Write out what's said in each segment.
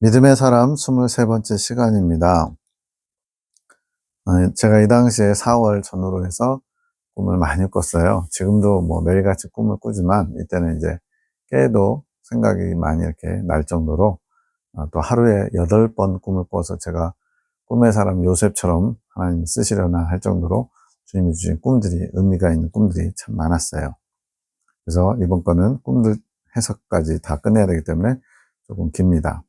믿음의 사람 23번째 시간입니다. 제가 이 당시에 4월 전후로 해서 꿈을 많이 꿨어요. 지금도 뭐 매일같이 꿈을 꾸지만 이때는 이제 깨도 생각이 많이 이렇게 날 정도로 또 하루에 8번 꿈을 꿔서 제가 꿈의 사람 요셉처럼 하나님 쓰시려나 할 정도로 주님이 주신 꿈들이 의미가 있는 꿈들이 참 많았어요. 그래서 이번 거는 꿈들 해석까지 다 끝내야 되기 때문에 조금 깁니다.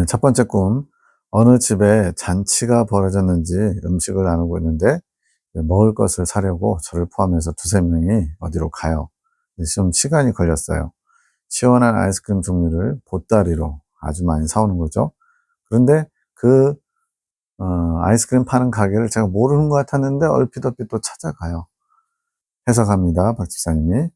첫 번째 꿈, 어느 집에 잔치가 벌어졌는지 음식을 나누고 있는데 먹을 것을 사려고 저를 포함해서 두세 명이 어디로 가요. 좀 시간이 걸렸어요. 시원한 아이스크림 종류를 보따리로 아주 많이 사오는 거죠. 그런데 그 아이스크림 파는 가게를 제가 모르는 것 같았는데 얼핏 또 찾아가요. 해석합니다. 박 집사님이.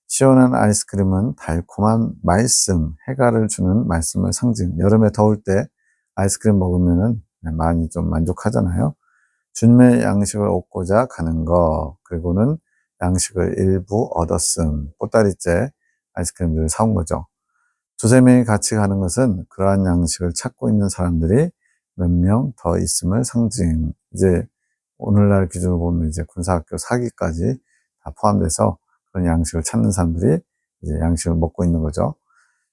시원한 아이스크림은 달콤한 말씀, 해가를 주는 말씀을 상징. 여름에 더울 때 아이스크림 먹으면은 많이 좀 만족하잖아요. 주님의 양식을 얻고자 가는 거, 그리고는 양식을 일부 얻었음. 보따리째 아이스크림들을 사온 거죠. 두세 명이 같이 가는 것은 그러한 양식을 찾고 있는 사람들이 몇 명 더 있음을 상징. 이제 오늘날 기준으로 보면 이제 군사학교 사기까지 다 포함돼서 그런 양식을 찾는 사람들이 이제 양식을 먹고 있는 거죠.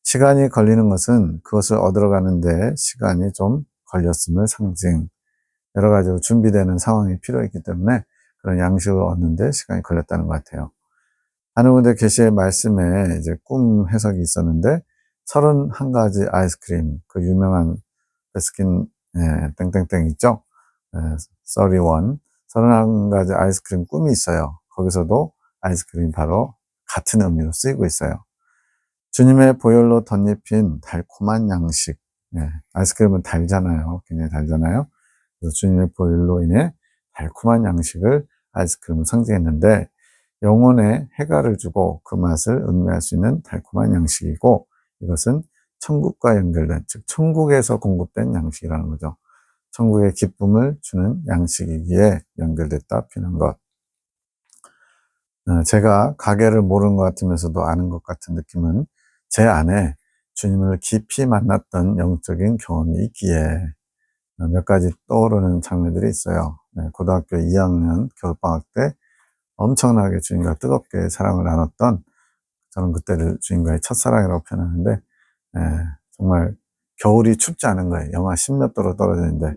시간이 걸리는 것은 그것을 얻으러 가는데 시간이 좀 걸렸음을 상징. 여러 가지로 준비되는 상황이 필요했기 때문에 그런 양식을 얻는데 시간이 걸렸다는 것 같아요. 하늘 군대 계시의 말씀에 이제 꿈 해석이 있었는데 31가지 아이스크림, 그 유명한 베스킨 땡땡땡 있죠? 31가지 아이스크림 꿈이 있어요. 거기서도 아이스크림 바로 같은 의미로 쓰이고 있어요. 주님의 보혈로 덧입힌 달콤한 양식. 아이스크림은 달잖아요. 굉장히 달잖아요. 그래서 주님의 보혈로 인해 달콤한 양식을 아이스크림을 상징했는데 영혼에 해가를 주고 그 맛을 음미할 수 있는 달콤한 양식이고 이것은 천국과 연결된, 즉 천국에서 공급된 양식이라는 거죠. 천국의 기쁨을 주는 양식이기에 연결됐다 피는 것. 제가 가게를 모르는 것 같으면서도 아는 것 같은 느낌은 제 안에 주님을 깊이 만났던 영적인 경험이 있기에 몇 가지 떠오르는 장면들이 있어요. 고등학교 2학년 겨울방학 때 엄청나게 주님과 뜨겁게 사랑을 나눴던, 저는 그때를 주님과의 첫사랑이라고 표현하는데 정말 겨울이 춥지 않은 거예요. 영하 10몇 도로 떨어지는데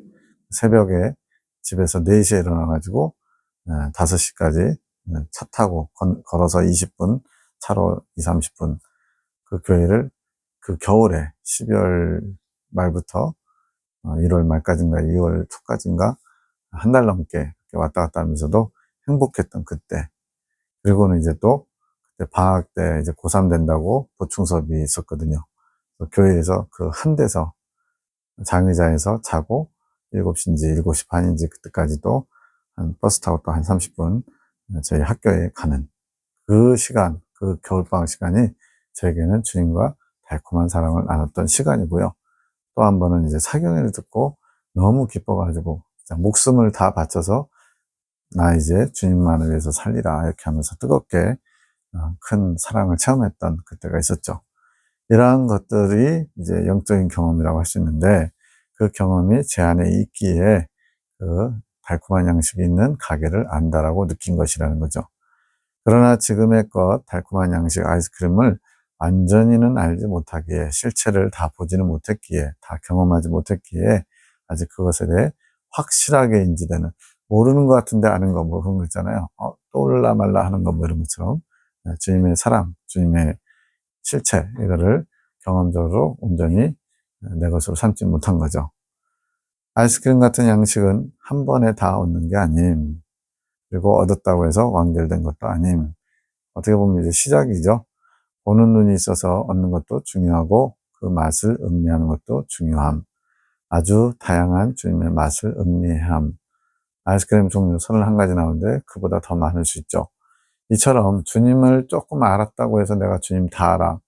새벽에 집에서 4시에 일어나가지고 5시까지 차 타고 걸어서 20분, 차로 2, 30분 그 교회를 그 겨울에 12월 말부터 1월 말까지인가 2월 초까지인가 한 달 넘게 왔다 갔다 하면서도 행복했던 그때. 그리고는 이제 또 그때 방학 때 이제 고3 된다고 보충 수업이 있었거든요. 교회에서 그 한 데서 장의자에서 자고 7시인지 7시 반인지 그때까지도 한 버스 타고 또 한 30분 저희 학교에 가는 그 시간, 그 겨울방학 시간이 저에게는 주님과 달콤한 사랑을 나눴던 시간이고요. 또 한 번은 이제 사경회를 듣고 너무 기뻐가지고 목숨을 다 바쳐서 나 이제 주님만을 위해서 살리라 이렇게 하면서 뜨겁게 큰 사랑을 체험했던 그때가 있었죠. 이러한 것들이 이제 영적인 경험이라고 할 수 있는데 그 경험이 제 안에 있기에 그 달콤한 양식이 있는 가게를 안다라고 느낀 것이라는 거죠. 그러나 지금의 것 달콤한 양식 아이스크림을 완전히는 알지 못하기에, 실체를 다 보지는 못했기에, 다 경험하지 못했기에 아직 그것에 대해 확실하게 인지되는, 모르는 것 같은데 아는 거 뭐 그런 거 있잖아요. 떠올라 말라 하는 거 뭐 이런 것처럼 주님의 사랑, 주님의 실체 이거를 경험적으로 온전히 내 것으로 삼지 못한 거죠. 아이스크림 같은 양식은 한 번에 다 얻는 게 아님, 그리고 얻었다고 해서 완결된 것도 아님, 어떻게 보면 이제 시작이죠. 보는 눈이 있어서 얻는 것도 중요하고 그 맛을 음미하는 것도 중요함. 아주 다양한 주님의 맛을 음미함. 아이스크림 종류 31가지 나오는데 그보다 더 많을 수 있죠. 이처럼 주님을 조금 알았다고 해서 내가 주님 다 알아,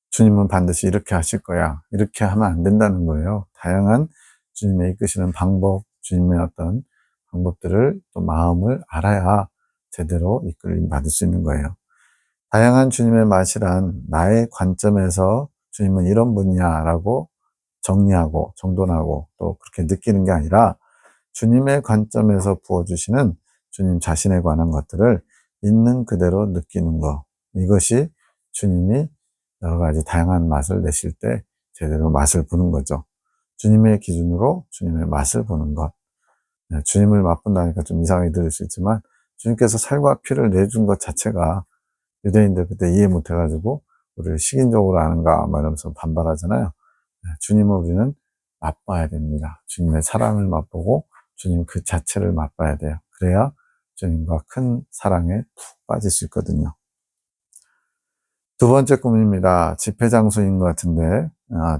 주님은 반드시 이렇게 하실 거야, 이렇게 하면 안 된다는 거예요. 다양한 주님의 이끄시는 방법, 주님의 어떤 방법들을 또 마음을 알아야 제대로 이끌림 받을 수 있는 거예요. 다양한 주님의 맛이란 나의 관점에서 주님은 이런 분이야 라고 정리하고 정돈하고 또 그렇게 느끼는 게 아니라 주님의 관점에서 부어주시는 주님 자신에 관한 것들을 있는 그대로 느끼는 것. 이것이 주님이 여러 가지 다양한 맛을 내실 때 제대로 맛을 보는 거죠. 주님의 기준으로 주님의 맛을 보는 것. 네, 주님을 맛본다니까 좀 이상하게 들릴 수 있지만 주님께서 살과 피를 내준 것 자체가 유대인들 그때 이해 못 해가지고 우리를 식인종으로 아는가 막 이러면서 반발하잖아요. 네, 주님을 우리는 맛봐야 됩니다. 주님의 사랑을 맛보고 주님 그 자체를 맛봐야 돼요. 그래야 주님과 큰 사랑에 푹 빠질 수 있거든요. 두 번째 꿈입니다. 집회 장소인 것 같은데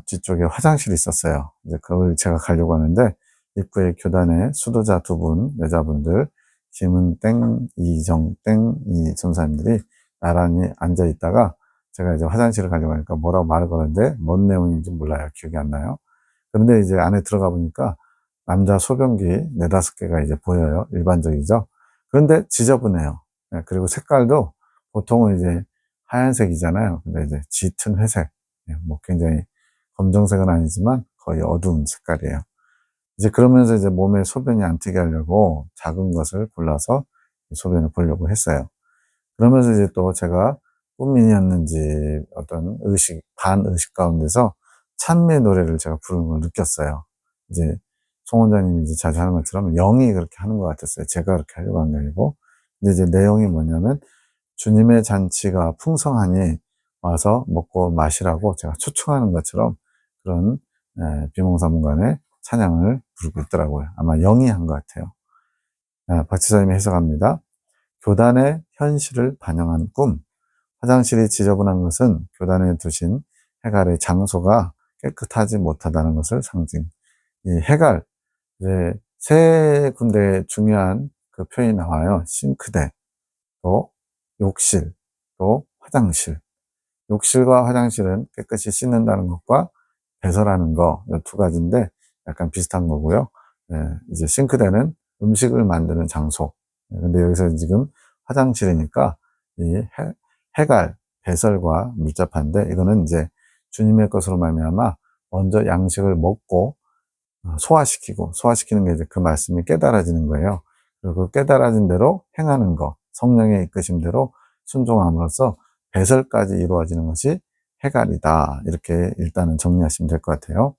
뒤쪽에 화장실이 있었어요. 이제 그걸 제가 가려고 하는데 입구에 교단에 수도자 두 분, 여자분들 김은땡, 이정땡 이 전사님들이 나란히 앉아 있다가 제가 이제 화장실을 가려고 하니까 뭐라고 말을 걸었는데 뭔 내용인지 몰라요. 기억이 안 나요. 그런데 이제 안에 들어가 보니까 남자 소변기 네다섯 개가 이제 보여요. 일반적이죠. 그런데 지저분해요. 네, 그리고 색깔도 보통은 이제 하얀색이잖아요. 근데 이제 짙은 회색. 네, 뭐 굉장히 검정색은 아니지만 거의 어두운 색깔이에요. 이제 그러면서 이제 몸에 소변이 안 튀게 하려고 작은 것을 골라서 소변을 보려고 했어요. 그러면서 이제 또 제가 꿈이었는지 어떤 의식, 반의식 가운데서 찬미의 노래를 제가 부르는 걸 느꼈어요. 이제 송 원장님이 이제 자주 하는 것처럼 영이 그렇게 하는 것 같았어요. 제가 그렇게 하려고 한 게 아니고. 근데 이제 내용이 뭐냐면 주님의 잔치가 풍성하니 와서 먹고 마시라고 제가 초청하는 것처럼 그런 비몽사몽간의 찬양을 부르고 있더라고요. 아마 영이 한 것 같아요. 박지사님이 해석합니다. 교단의 현실을 반영한 꿈. 화장실이 지저분한 것은 교단에 두신 해갈의 장소가 깨끗하지 못하다는 것을 상징. 이 해갈, 이제 세 군데 중요한 그 표현이 나와요. 싱크대, 또 욕실, 또 화장실. 욕실과 화장실은 깨끗이 씻는다는 것과 배설하는 거, 이 두 가지인데 약간 비슷한 거고요. 이제 싱크대는 음식을 만드는 장소. 근데 여기서 지금 화장실이니까 이 해갈, 배설과 밀접한데 이거는 이제 주님의 것으로 말미암아 먼저 양식을 먹고 소화시키는 게 이제 그 말씀이 깨달아지는 거예요. 그리고 깨달아진 대로 행하는 거, 성령의 이끄심대로 순종함으로써 배설까지 이루어지는 것이 해갈이다. 이렇게 일단은 정리하시면 될 것 같아요.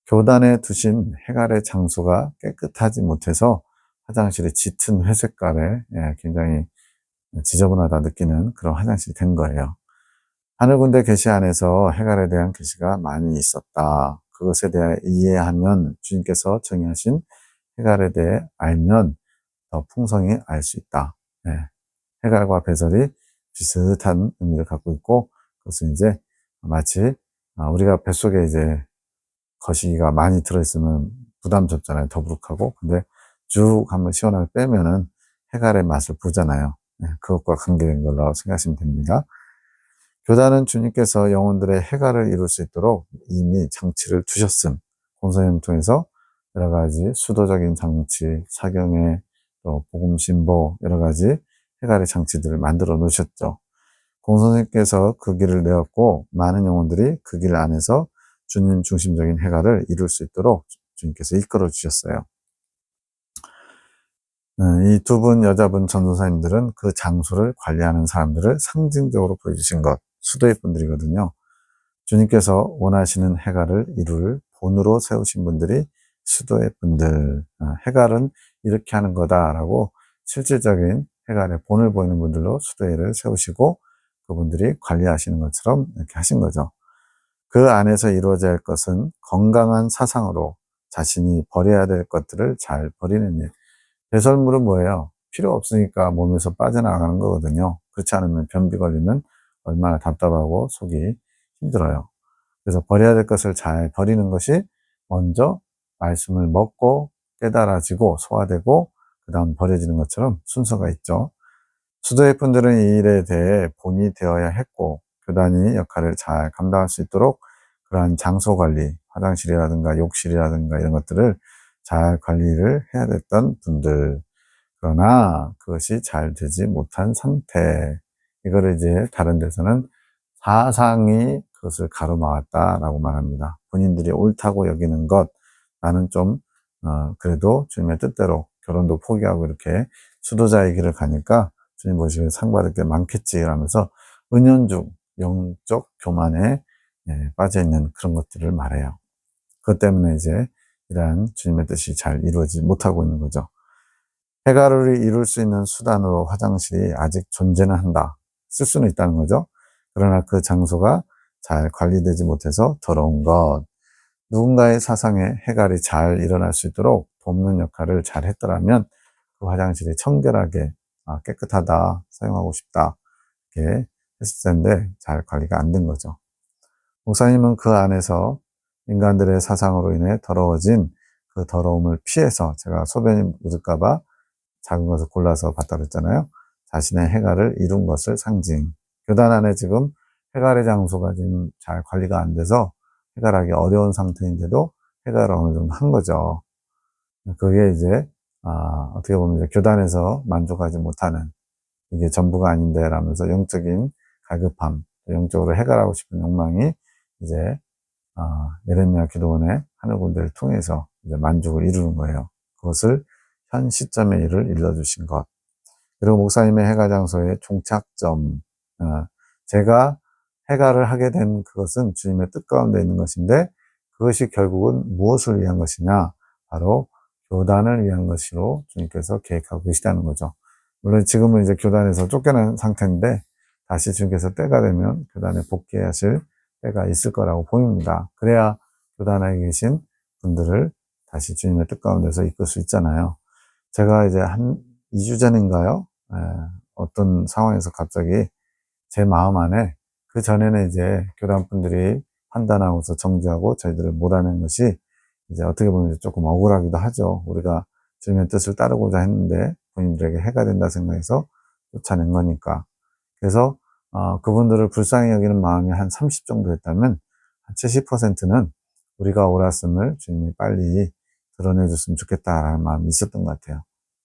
교단에 두신 해갈의 장소가 깨끗하지 못해서 화장실이 짙은 회색깔에 굉장히 지저분하다 느끼는 그런 화장실이 된 거예요. 하늘 군대 계시 안에서 해갈에 대한 계시가 많이 있었다. 그것에 대해 이해하면 주님께서 정의하신 해갈에 대해 알면 더 풍성히 알 수 있다. 네. 해갈과 배설이 비슷한 의미를 갖고 있고 그것은 이제 마치 우리가 뱃속에 이제 거시기가 많이 들어있으면 부담스럽잖아요. 더부룩하고. 근데 쭉 한번 시원하게 빼면은 해갈의 맛을 보잖아요. 네. 그것과 관계된 걸로 생각하시면 됩니다. 교단은 주님께서 영혼들의 해갈을 이룰 수 있도록 이미 장치를 두셨음. 공선을 통해서 여러 가지 수도적인 장치, 사경회, 또 복음 신보 여러 가지 해갈의 장치들을 만들어 놓으셨죠. 공선생께서 그 길을 내었고 많은 영혼들이 그 길 안에서 주님 중심적인 해갈을 이룰 수 있도록 주님께서 이끌어 주셨어요. 이 두 분 여자분 전도사님들은 그 장소를 관리하는 사람들을 상징적으로 보여주신 것, 수도의 분들이거든요. 주님께서 원하시는 해갈을 이룰 본으로 세우신 분들이 수도의 분들, 해갈은 이렇게 하는 거다라고 실질적인 해갈의 본을 보이는 분들로 수도회를 세우시고 그분들이 관리하시는 것처럼 이렇게 하신 거죠. 그 안에서 이루어져야 할 것은 건강한 사상으로 자신이 버려야 될 것들을 잘 버리는 일. 배설물은 뭐예요? 필요 없으니까 몸에서 빠져나가는 거거든요. 그렇지 않으면 변비 걸리면 얼마나 답답하고 속이 힘들어요. 그래서 버려야 될 것을 잘 버리는 것이 먼저 말씀을 먹고 깨달아지고 소화되고 그 다음 버려지는 것처럼 순서가 있죠. 수도의 분들은 이 일에 대해 본이 되어야 했고 교단이 역할을 잘 감당할 수 있도록 그러한 장소 관리, 화장실이라든가 욕실이라든가 이런 것들을 잘 관리를 해야 됐던 분들. 그러나 그것이 잘 되지 못한 상태. 이거를 이제 다른 데서는 사상이 그것을 가로막았다라고 말합니다. 본인들이 옳다고 여기는 것, 나는 좀 그래도 주님의 뜻대로 결혼도 포기하고 이렇게 수도자의 길을 가니까 주님 보시기에 상 받을 게 많겠지 라면서 은연중 영적 교만에 빠져 있는 그런 것들을 말해요. 그것 때문에 이제 이러한 주님의 뜻이 잘 이루어지지 못하고 있는 거죠. 해가를 이룰 수 있는 수단으로 화장실이 아직 존재는 한다. 쓸 수는 있다는 거죠. 그러나 그 장소가 잘 관리되지 못해서 더러운 것. 누군가의 사상에 해갈이 잘 일어날 수 있도록 돕는 역할을 잘 했더라면 그 화장실이 청결하게 깨끗하다, 사용하고 싶다 이렇게 했을 텐데 잘 관리가 안 된 거죠. 목사님은 그 안에서 인간들의 사상으로 인해 더러워진 그 더러움을 피해서 제가 소변이 묻을까봐 작은 것을 골라서 봤다 그랬잖아요. 자신의 해갈을 이룬 것을 상징. 교단 안에 지금 해갈의 장소가 지금 잘 관리가 안 돼서 해갈하기 어려운 상태인데도 해갈을 어느 정도 한 거죠. 그게 이제 어떻게 보면 이제 교단에서 만족하지 못하는 이게 전부가 아닌데 라면서 영적인 갈급함, 영적으로 해갈하고 싶은 욕망이 이제 예레미야 기도원의 하늘 군대를 통해서 이제 만족을 이루는 거예요. 그것을 현 시점의 일을 일러주신 것. 그리고 목사님의 해갈 장소의 종착점. 제가 해갈을 하게 된 그것은 주님의 뜻 가운데 있는 것인데 그것이 결국은 무엇을 위한 것이냐? 바로 교단을 위한 것으로 주님께서 계획하고 계시다는 거죠. 물론 지금은 이제 교단에서 쫓겨난 상태인데 다시 주님께서 때가 되면 교단에 복귀하실 때가 있을 거라고 보입니다. 그래야 교단 안에 계신 분들을 다시 주님의 뜻 가운데서 이끌 수 있잖아요. 제가 이제 한 2주 전인가요? 어떤 상황에서 갑자기 제 마음 안에 그 전에는 이제 교단 분들이 판단하고서 정지하고 저희들을 몰아낸 것이 이제 어떻게 보면 조금 억울하기도 하죠. 우리가 주님의 뜻을 따르고자 했는데 본인들에게 해가 된다 생각해서 쫓아낸 거니까. 그래서 그분들을 불쌍히 여기는 마음이 한 30 정도 했다면 한 70%는 우리가 옳았음을 주님이 빨리 드러내 줬으면 좋겠다라는 마음이 있었던 것 같아요.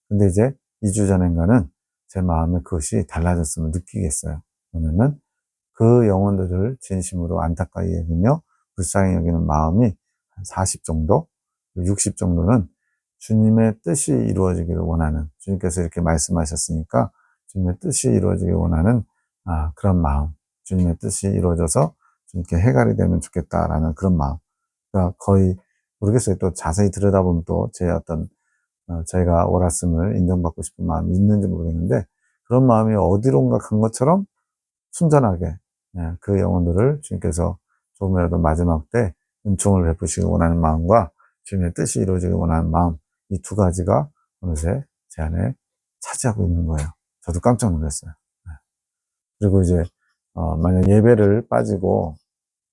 근데 이제 2주 전인가는 제 마음에 그것이 달라졌음을 느끼겠어요. 왜냐면 그 영혼들을 진심으로 안타까이 여기며 불쌍히 여기는 마음이 한 40 정도, 60 정도는 주님의 뜻이 이루어지기를 원하는, 주님께서 이렇게 말씀하셨으니까 주님의 뜻이 이루어지길 원하는 그런 마음, 주님의 뜻이 이루어져서 주님께 해갈이 되면 좋겠다라는 그런 마음. 그러니까 거의 모르겠어요. 또 자세히 들여다보면 또 제 어떤 저희가 옳았음을 인정받고 싶은 마음이 있는지 모르겠는데 그런 마음이 어디론가 간 것처럼 순전하게 그 영혼들을 주님께서 조금이라도 마지막 때 은총을 베푸시기 원하는 마음과 주님의 뜻이 이루어지기 원하는 마음, 이 두 가지가 어느새 제 안에 차지하고 있는 거예요. 저도 깜짝 놀랐어요. 그리고 이제 만약 예배를 빠지고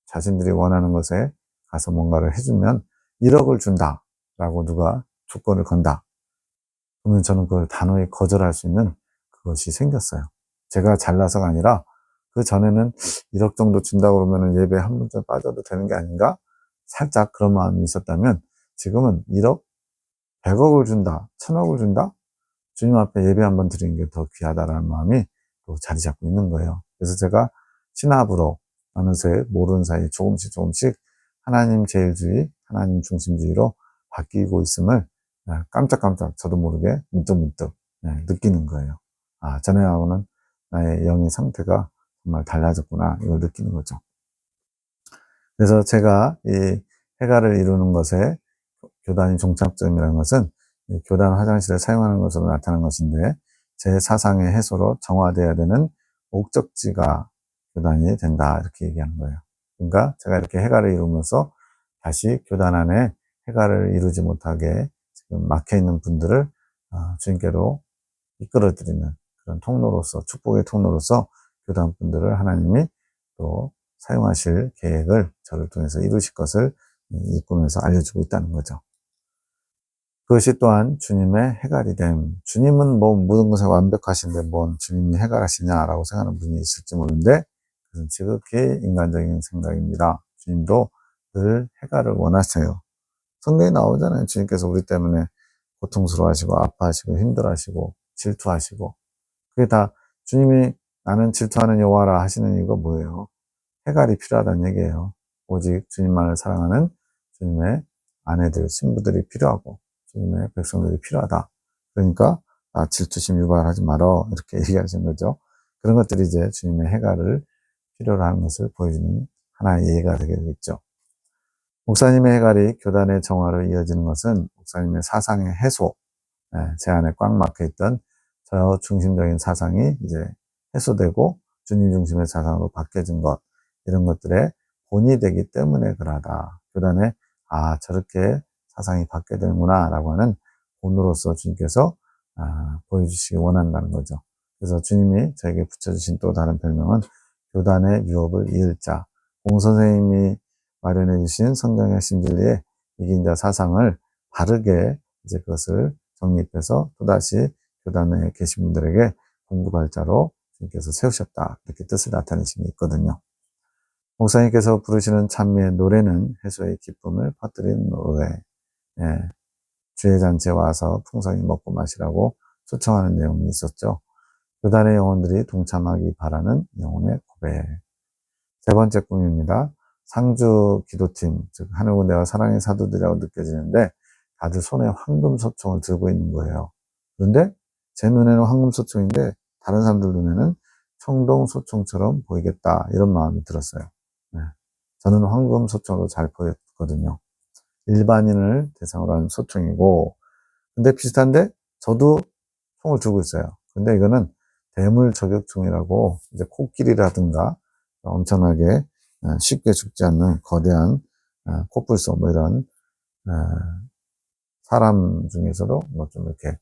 자신들이 원하는 것에 가서 뭔가를 해주면 1억을 준다라고 누가 조건을 건다. 그러면 저는 그걸 단호히 거절할 수 있는 그것이 생겼어요. 제가 잘나서가 아니라 그 전에는 1억 정도 준다고 그러면 예배 한 번쯤 빠져도 되는 게 아닌가? 살짝 그런 마음이 있었다면 지금은 1억, 100억을 준다, 1000억을 준다? 주님 앞에 예배 한 번 드리는 게 더 귀하다라는 마음이 또 자리 잡고 있는 거예요. 그래서 제가 신압으로 어느새 모르는 사이 조금씩 하나님 제일주의, 하나님 중심주의로 바뀌고 있음을 깜짝깜짝 저도 모르게 문득문득 느끼는 거예요. 전에하고는 나의 영의 상태가 정말 달라졌구나 이걸 느끼는 거죠. 그래서 제가 이 해갈을 이루는 것에 교단이 종착점이라는 것은 교단 화장실을 사용하는 것으로 나타난 것인데 제 사상의 해소로 정화되어야 되는 목적지가 교단이 된다 이렇게 얘기하는 거예요. 그러니까 제가 이렇게 해갈을 이루면서 다시 교단 안에 해갈을 이루지 못하게 지금 막혀있는 분들을 주님께로 이끌어드리는 그런 통로로서 축복의 통로로서 교단 분들을 하나님이 또 사용하실 계획을 저를 통해서 이루실 것을 일꾼에서 알려주고 있다는 거죠. 그것이 또한 주님의 해갈이 됨. 주님은 뭐 모든 것에 완벽하신데 뭔 주님이 해갈하시냐라고 생각하는 분이 있을지 모르는데 그것은 지극히 인간적인 생각입니다. 주님도 늘 해갈을 원하세요. 성경에 나오잖아요. 주님께서 우리 때문에 고통스러워하시고 아파하시고 힘들어하시고 질투하시고 그게 다 주님이 나는 질투하는 여호와라 하시는 이유가 뭐예요? 해갈이 필요하다는 얘기예요. 오직 주님만을 사랑하는 주님의 아내들, 신부들이 필요하고 주님의 백성들이 필요하다. 그러니까 질투심 유발하지 말어 이렇게 얘기하신 거죠. 그런 것들이 이제 주님의 해갈을 필요로 하는 것을 보여주는 하나의 예가 되겠죠. 목사님의 해갈이 교단의 정화로 이어지는 것은 목사님의 사상의 해소, 제 안에 꽉 막혀있던 저 중심적인 사상이 이제 해소되고 주님 중심의 사상으로 바뀌어진 것, 이런 것들의 본이 되기 때문에 그러하다. 교단에 저렇게 사상이 바뀌어야 되는구나 라고 하는 본으로서 주님께서 보여주시기 원한다는 거죠. 그래서 주님이 저에게 붙여주신 또 다른 별명은 교단의 유업을 이을 자, 공선생님이 마련해 주신 성경의 신진리에 이긴 자 사상을 바르게 이제 그것을 정립해서 또다시 교단에 계신 분들에게 공급할 자로 주님께서 세우셨다. 이렇게 뜻을 나타내신 게 있거든요. 목사님께서 부르시는 찬미의 노래는 해소의 기쁨을 퍼뜨리는 노래. 주의 잔치에 와서 풍성히 먹고 마시라고 초청하는 내용이 있었죠. 교단의 영혼들이 동참하기 바라는 영혼의 고백. 세 번째 꿈입니다. 상주 기도팀, 즉 하늘군대와 사랑의 사도들이라고 느껴지는데 다들 손에 황금소총을 들고 있는 거예요. 그런데 제 눈에는 황금소총인데 다른 사람들 눈에는 청동소총처럼 보이겠다, 이런 마음이 들었어요. 저는 황금소총으로 잘 보였거든요. 일반인을 대상으로 하는 소총이고, 근데 비슷한데 저도 총을 들고 있어요. 근데 이거는 대물 저격총이라고 이제 코끼리라든가 엄청나게 쉽게 죽지 않는 거대한 코뿔소 뭐 이런 사람 중에서도 뭐 좀 이렇게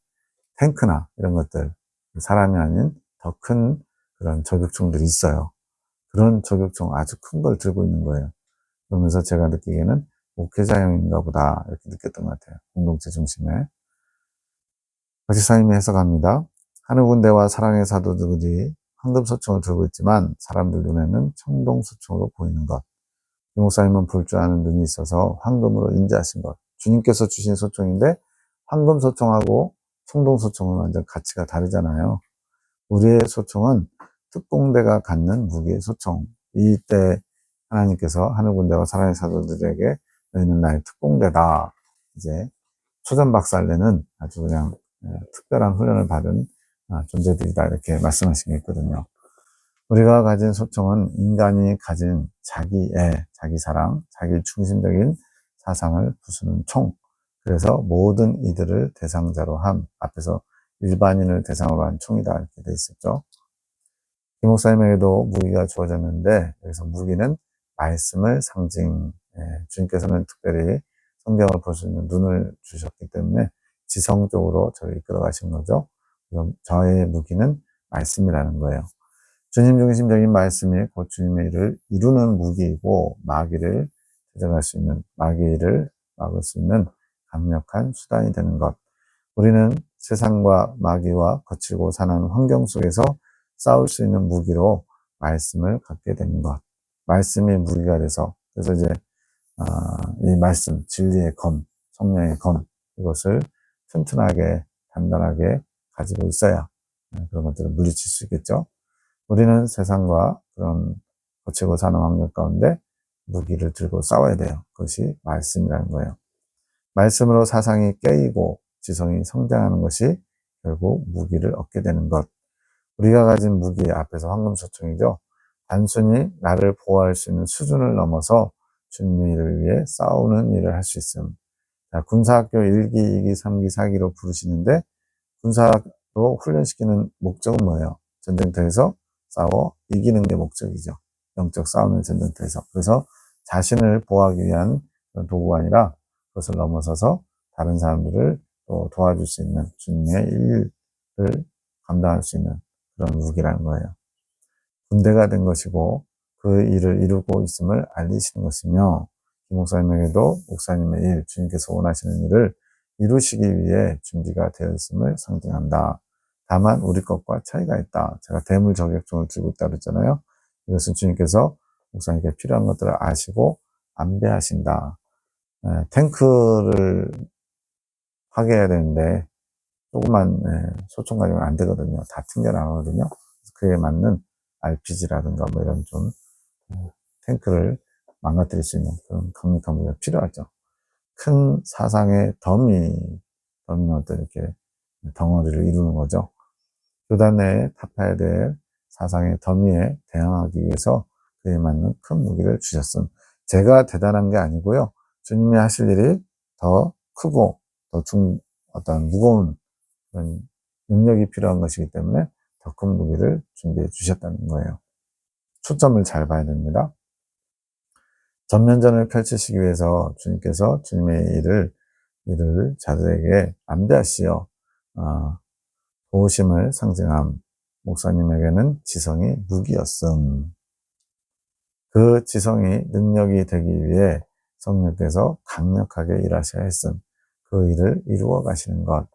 탱크나 이런 것들, 사람이 아닌 더 큰 그런 저격총들이 있어요. 그런 저격총 아주 큰 걸 들고 있는 거예요. 그러면서 제가 느끼기에는 목회자형인가 보다 이렇게 느꼈던 것 같아요. 공동체 중심에. 거치사님이 해석합니다. 하늘군대와 사랑의 사도들이 황금소총을 들고 있지만 사람들 눈에는 청동소총으로 보이는 것. 이 목사님은 볼 줄 아는 눈이 있어서 황금으로 인자하신 것. 주님께서 주신 소총인데 황금소총하고 청동소총은 완전 가치가 다르잖아요. 우리의 소총은 특공대가 갖는 무기의 소총. 이때 하나님께서 하늘군대와 사랑의 사도들에게 너희는 나의 특공대다. 이제 초전박살내는 아주 그냥 특별한 훈련을 받은 존재들이다, 이렇게 말씀하신 게 있거든요. 우리가 가진 소총은 인간이 가진 자기애, 자기 사랑, 자기 중심적인 사상을 부수는 총. 그래서 모든 이들을 대상자로 한, 앞에서 일반인을 대상으로 한 총이다, 이렇게 돼 있었죠. 김 목사님에게도 무기가 주어졌는데 여기서 무기는 말씀을 상징, 주님께서는 특별히 성경을 볼 수 있는 눈을 주셨기 때문에 지성적으로 저를 이끌어 가신 거죠. 그럼 저의 무기는 말씀이라는 거예요. 주님 중심적인 말씀이 곧 주님의 일을 이루는 무기이고 마귀를 대적할 수 있는, 마귀를 막을 수 있는 강력한 수단이 되는 것. 우리는 세상과 마귀와 거칠고 사나운 환경 속에서 싸울 수 있는 무기로 말씀을 갖게 되는 것. 말씀이 무기가 돼서, 그래서 이제 이 말씀, 진리의 검, 성령의 검, 이것을 튼튼하게 단단하게 가지고 있어야 그런 것들을 물리칠 수 있겠죠. 우리는 세상과 그런 거칠고 사나운 환경 가운데 무기를 들고 싸워야 돼요. 그것이 말씀이라는 거예요. 말씀으로 사상이 깨이고 지성이 성장하는 것이 결국 무기를 얻게 되는 것. 우리가 가진 무기, 앞에서 황금소총이죠. 단순히 나를 보호할 수 있는 수준을 넘어서 주님의 일을 위해 싸우는 일을 할 수 있음. 자, 군사학교 1기, 2기, 3기, 4기로 부르시는데 군사로 훈련시키는 목적은 뭐예요? 전쟁터에서 싸워 이기는 게 목적이죠. 영적 싸움의 전쟁터에서. 그래서 자신을 보호하기 위한 그런 도구가 아니라 그것을 넘어서서 다른 사람들을 또 도와줄 수 있는 주님의 일을 감당할 수 있는 그런 무기라는 거예요. 군대가 된 것이고 그 일을 이루고 있음을 알리시는 것이며, 김 목사님에게도 목사님의 일, 주님께서 원하시는 일을 이루시기 위해 준비가 되어 있음을 상징한다. 다만 우리 것과 차이가 있다. 제가 대물 저격총을 들고 있다고 그랬잖아요. 이것은 주님께서 목사님께 필요한 것들을 아시고 안배하신다. 탱크를 파괴해야 되는데 조그만 소총 가지고는 안 되거든요. 다 튕겨나가거든요. 그에 맞는 RPG라든가 뭐 이런 좀 탱크를 망가뜨릴 수 있는 그런 강력한 무기가 필요하죠. 큰 사상의 더미는 어떤 이렇게 덩어리를 이루는 거죠. 교단 내에 타파해야 될 사상의 더미에 대항하기 위해서 그에 맞는 큰 무기를 주셨음. 제가 대단한 게 아니고요. 주님이 하실 일이 더 크고 어떤 무거운 그런 능력이 필요한 것이기 때문에 더 큰 무기를 준비해 주셨다는 거예요. 초점을 잘 봐야 됩니다. 전면전을 펼치시기 위해서 주님께서 주님의 일을 자들에게 안배하시어 도우심을 상징함. 목사님에게는 지성이 무기였음. 그 지성이 능력이 되기 위해 성령께서 강력하게 일하셔야 했음. 그 일을 이루어 가시는 것.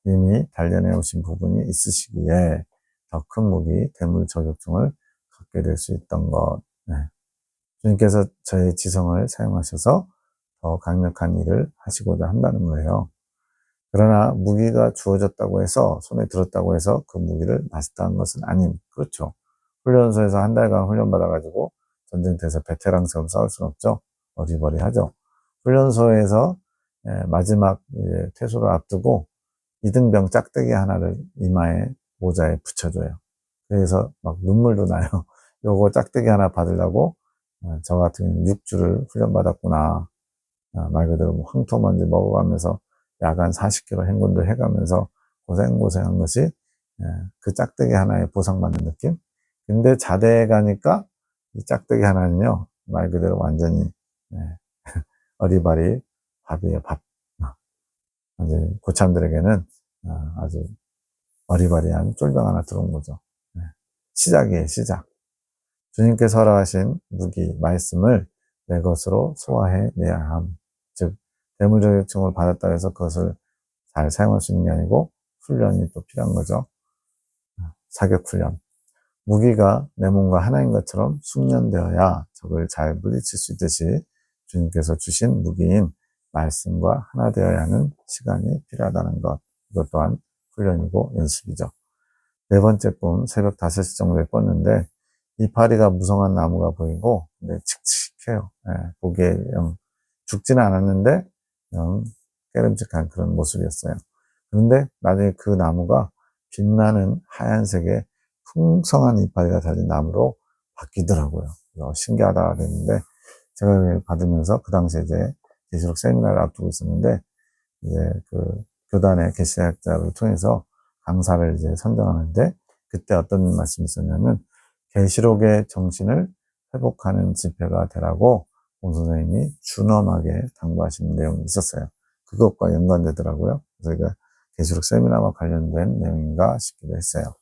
이미 단련해 오신 부분이 있으시기에 더 큰 무기, 대물 저격증을 갖게 될 수 있던 것. 네. 주님께서 저의 지성을 사용하셔서 더 강력한 일을 하시고자 한다는 거예요. 그러나 무기가 주어졌다고 해서, 손에 들었다고 해서 그 무기를 마스터한 것은 아님. 그렇죠. 훈련소에서 한 달간 훈련받아가지고 전쟁터에서 베테랑처럼 싸울 수는 없죠. 어리버리하죠. 훈련소에서 마지막 퇴소를 앞두고 이등병 짝대기 하나를 이마에 모자에 붙여줘요. 그래서 막 눈물도 나요. 요거 짝대기 하나 받으려고 저 같은 경우는 6주를 훈련받았구나. 말 그대로 뭐 황토먼지 먹어가면서 야간 40km 행군도 해가면서 고생한 것이 그 짝대기 하나에 보상받는 느낌? 근데 자대에 가니까 이 짝대기 하나는요, 말 그대로 완전히 어리바리 밥이에요, 밥. 이제 고참들에게는 아주 어리바리한 쫄병 하나 들어온 거죠. 시작이에요, 시작. 주님께서 허락하신 무기, 말씀을 내 것으로 소화해 내야 함. 즉, 대물저격증을 받았다 해서 그것을 잘 사용할 수 있는 게 아니고 훈련이 또 필요한 거죠. 사격훈련. 무기가 내 몸과 하나인 것처럼 숙련되어야 적을 잘 물리칠 수 있듯이 주님께서 주신 무기인 말씀과 하나 되어야 하는 시간이 필요하다는 것. 이것 또한 훈련이고 연습이죠. 네 번째 꿈, 새벽 5시 정도에 꿨는데 이파리가 무성한 나무가 보이고 근데 칙칙해요. 보기에 죽지는 않았는데 깨름직한 그런 모습이었어요. 그런데 나중에 그 나무가 빛나는 하얀색의 풍성한 이파리가 달린 나무로 바뀌더라고요. 신기하다 그랬는데 제가 받으면서 그 당시에 이제 계시록 세미나를 앞두고 있었는데 이제 그 교단의 계시학자를 통해서 강사를 이제 선정하는데 그때 어떤 말씀이 있었냐면 계시록의 정신을 회복하는 집회가 되라고 공 선생님이 준엄하게 당부하시는 내용이 있었어요. 그것과 연관되더라고요. 그래서 이거 계시록 세미나와 관련된 내용인가 싶기도 했어요.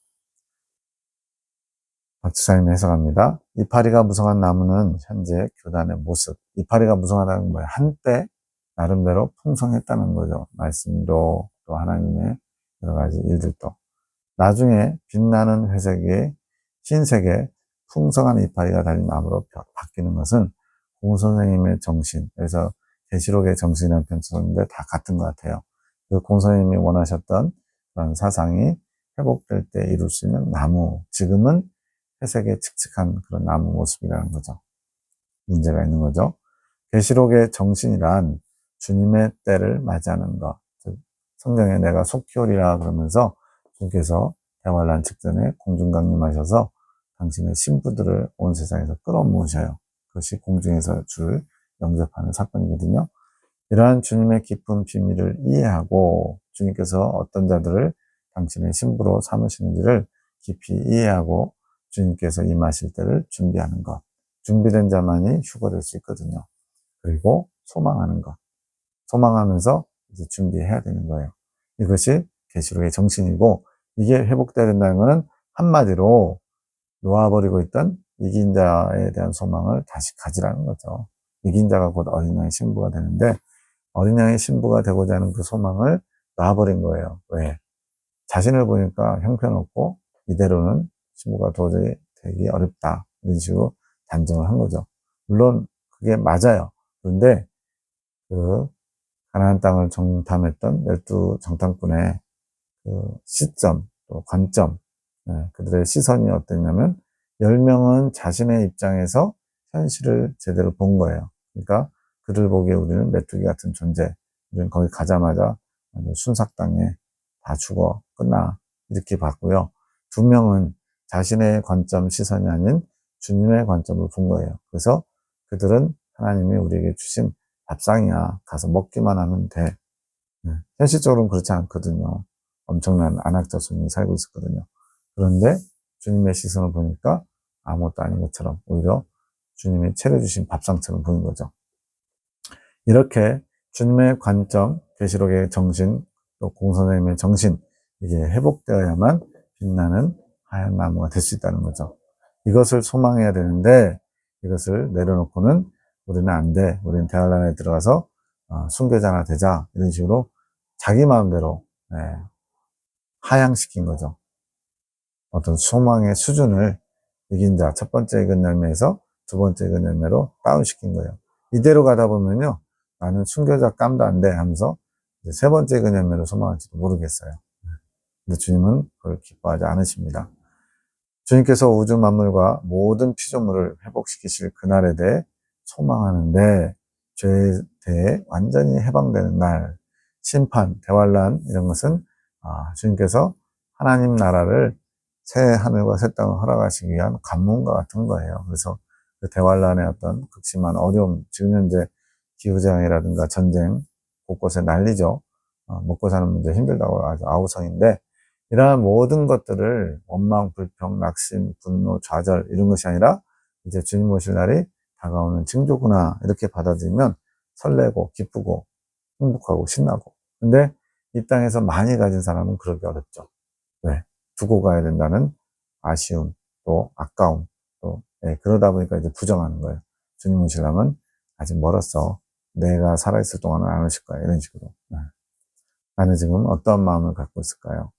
박지사님이 해석합니다. 이파리가 무성한 나무는 현재 교단의 모습. 이파리가 무성하다는 건 뭐예요? 한때 나름대로 풍성했다는 거죠. 말씀도 또 하나님의 여러 가지 일들도. 나중에 빛나는 회색의 흰색의 풍성한 이파리가 달린 나무로 바뀌는 것은 공 선생님의 정신, 그래서 계시록의 정신이라는 편 썼는데 다 같은 것 같아요. 그 공 선생님이 원하셨던 그런 사상이 회복될 때 이룰 수 있는 나무, 지금은 회색의 칙칙한 그런 나무 모습이라는 거죠. 문제가 있는 거죠. 계시록의 정신이란 주님의 때를 맞이하는 것. 즉 성경에 내가 속히 오리라 그러면서 주님께서 대환란 직전에 공중 강림하셔서 당신의 신부들을 온 세상에서 끌어모으셔요. 그것이 공중에서 주를 영접하는 사건이거든요. 이러한 주님의 깊은 비밀을 이해하고 주님께서 어떤 자들을 당신의 신부로 삼으시는지를 깊이 이해하고 주님께서 임하실 때를 준비하는 것. 준비된 자만이 휴거될 수 있거든요. 그리고 소망하는 것. 소망하면서 이제 준비해야 되는 거예요. 이것이 계시록의 정신이고 이게 회복돼야 된다는 것은 한마디로 놓아버리고 있던 이긴 자에 대한 소망을 다시 가지라는 거죠. 이긴 자가 곧 어린 양의 신부가 되는데 어린 양의 신부가 되고자 하는 그 소망을 놔버린 거예요. 왜? 자신을 보니까 형편없고 이대로는 신부가 도저히 되기 어렵다. 이런 식으로 단정을 한 거죠. 물론 그게 맞아요. 그런데 그 가나안 땅을 정탐했던 12 정탐꾼의 그 시점, 또 관점, 그들의 시선이 어땠냐면 10명은 자신의 입장에서 현실을 제대로 본 거예요. 그러니까 그들 보기에 우리는 메뚜기 같은 존재, 우리는 거기 가자마자 순삭당해, 다 죽어, 끝나, 이렇게 봤고요. 두 명은 자신의 관점, 시선이 아닌 주님의 관점을 본 거예요. 그래서 그들은 하나님이 우리에게 주신 밥상이야, 가서 먹기만 하면 돼. 현실적으로는 그렇지 않거든요. 엄청난 안악자손이 살고 있었거든요. 그런데 주님의 시선을 보니까 아무것도 아닌 것처럼 오히려 주님이 차려주신 밥상처럼 보인 거죠. 이렇게 주님의 관점, 계시록의 정신, 또 공선생님의 정신, 이게 회복되어야만 빛나는 하얀 나무가 될 수 있다는 거죠. 이것을 소망해야 되는데 이것을 내려놓고는 우리는 안 돼. 우리는 대환란에 들어가서 순교자나 되자. 이런 식으로 자기 마음대로 하향시킨 거죠. 어떤 소망의 수준을 이긴 자, 첫 번째 익은 열매에서 두 번째 익은 열매로 다운시킨 거예요. 이대로 가다 보면요, 나는 순교자 깜도 안 돼 하면서 세 번째 익은 열매로 소망할지도 모르겠어요. 근데 주님은 그걸 기뻐하지 않으십니다. 주님께서 우주 만물과 모든 피조물을 회복시키실 그날에 대해 소망하는데 죄에 대해 완전히 해방되는 날, 심판, 대환란 이런 것은 주님께서 하나님 나라를 새 하늘과 새 땅을 허락하시기 위한 관문과 같은 거예요. 그래서 그 대환란의 어떤 극심한 어려움, 지금 현재 기후재앙이라든가 전쟁 곳곳에 난리죠. 먹고 사는 문제 힘들다고 아주 아우성인데 이러한 모든 것들을 원망, 불평, 낙심, 분노, 좌절 이런 것이 아니라 이제 주님 오실 날이 다가오는 징조구나 이렇게 받아들이면 설레고 기쁘고 행복하고 신나고. 근데 이 땅에서 많이 가진 사람은 그러기 어렵죠. 왜? 두고 가야 된다는 아쉬움, 또 아까움, 또 그러다 보니까 이제 부정하는 거예요. 주님 오시려면 아직 멀었어. 내가 살아있을 동안은 안 오실 거야. 이런 식으로. 나는 지금 어떤 마음을 갖고 있을까요?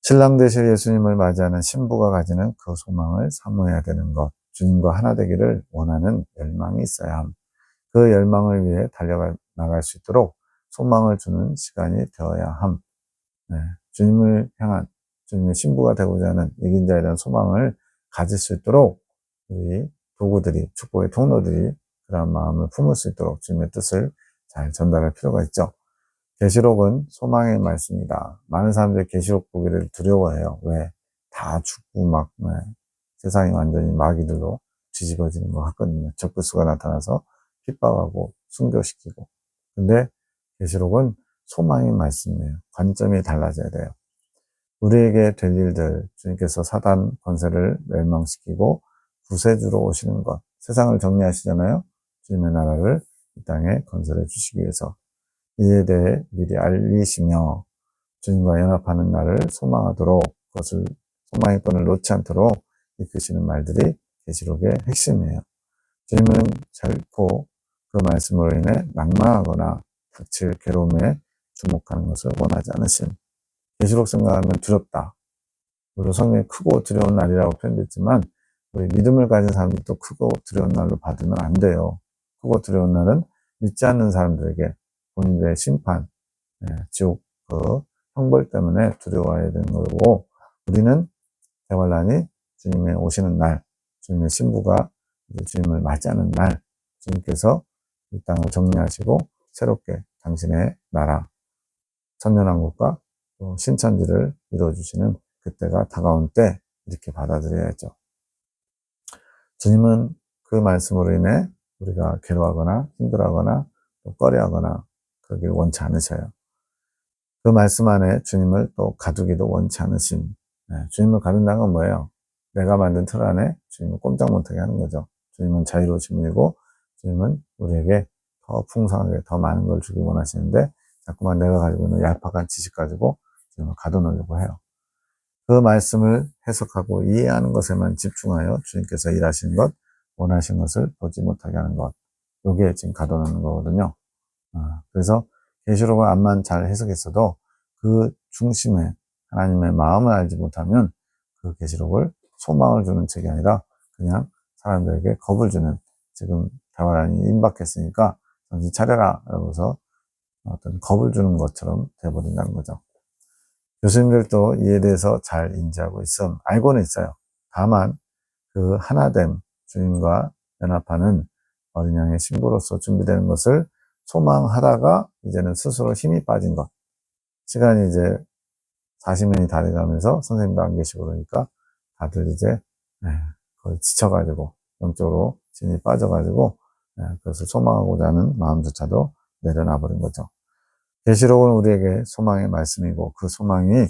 신랑 되실 예수님을 맞이하는 신부가 가지는 그 소망을 사모해야 되는 것, 주님과 하나 되기를 원하는 열망이 있어야 함. 그 열망을 위해 달려가 나갈 수 있도록 소망을 주는 시간이 되어야 함. 주님을 향한 주님의 신부가 되고자 하는 이긴 자에 대한 소망을 가질 수 있도록 우리 도구들이, 축복의 통로들이 그런 마음을 품을 수 있도록 주님의 뜻을 잘 전달할 필요가 있죠. 계시록은 소망의 말씀이다. 많은 사람들이 계시록 보기를 두려워해요. 왜? 다 죽고 막 세상이 완전히 마귀들로 뒤집어지는 것 같거든요. 적그리스도가 나타나서 핍박하고 순교시키고. 근데 계시록은 소망의 말씀이에요. 관점이 달라져야 돼요. 우리에게 될 일들, 주님께서 사단 권세를 멸망시키고 구세주로 오시는 것, 세상을 정리하시잖아요. 주님의 나라를 이 땅에 건설해 주시기 위해서 이에 대해 미리 알리시며 주님과 연합하는 날을 소망하도록 그것을 소망의 끈을 놓지 않도록 이끄시는 말들이 계시록의 핵심이에요. 주님은 결코 그 말씀으로 인해 낭망하거나 닥칠 괴로움에 주목하는 것을 원하지 않으심. 계시록 생각하면 두렵다. 우리 성경에 크고 두려운 날이라고 표현됐지만 우리 믿음을 가진 사람들도 크고 두려운 날로 받으면 안 돼요. 크고 두려운 날은 믿지 않는 사람들에게 본인들의 심판, 지옥 그 형벌 때문에 두려워해야 되는 거고 우리는 대환란이 주님의 오시는 날, 주님의 신부가 주님을 맞이하는 날, 주님께서 이 땅을 정리하시고 새롭게 당신의 나라, 천년왕국과 또 신천지를 이루어주시는 그때가 다가온 때 이렇게 받아들여야죠. 주님은 그 말씀으로 인해 우리가 괴로워하거나 힘들어하거나 또 꺼려하거나 그러길 원치 않으셔요. 그 말씀 안에 주님을 또 가두기도 원치 않으심. 주님을 가둔다는 건 뭐예요? 내가 만든 틀 안에 주님을 꼼짝 못하게 하는 거죠. 주님은 자유로우신 분이고 주님은 우리에게 더 풍성하게 더 많은 걸 주기 원하시는데 자꾸만 내가 가지고 있는 얄팍한 지식 가지고 주님을 가둬놓으려고 해요. 그 말씀을 해석하고 이해하는 것에만 집중하여 주님께서 일하시는 것, 원하신 것을 보지 못하게 하는 것. 이게 지금 가둬놓는 거거든요. 그래서 계시록을 암만 잘 해석했어도 그 중심에 하나님의 마음을 알지 못하면 그 계시록을 소망을 주는 책이 아니라 그냥 사람들에게 겁을 주는 지금 대환란이 임박했으니까 정신 차려라 라고서 어떤 겁을 주는 것처럼 돼버린다는 거죠. 교수님들도 이에 대해서 잘 인지하고 알고는 있어요. 다만 그 하나됨, 주님과 연합하는 어린 양의 신부로서 준비되는 것을 소망하다가 이제는 스스로 힘이 빠진 것. 시간이 이제 40년이 다 돼가면서 선생님도 안 계시고 그러니까 다들 이제 거의 지쳐가지고 영적으로 진이 빠져가지고 그래서 소망하고자 하는 마음조차도 내려놔 버린 거죠. 계시록은 우리에게 소망의 말씀이고 그 소망이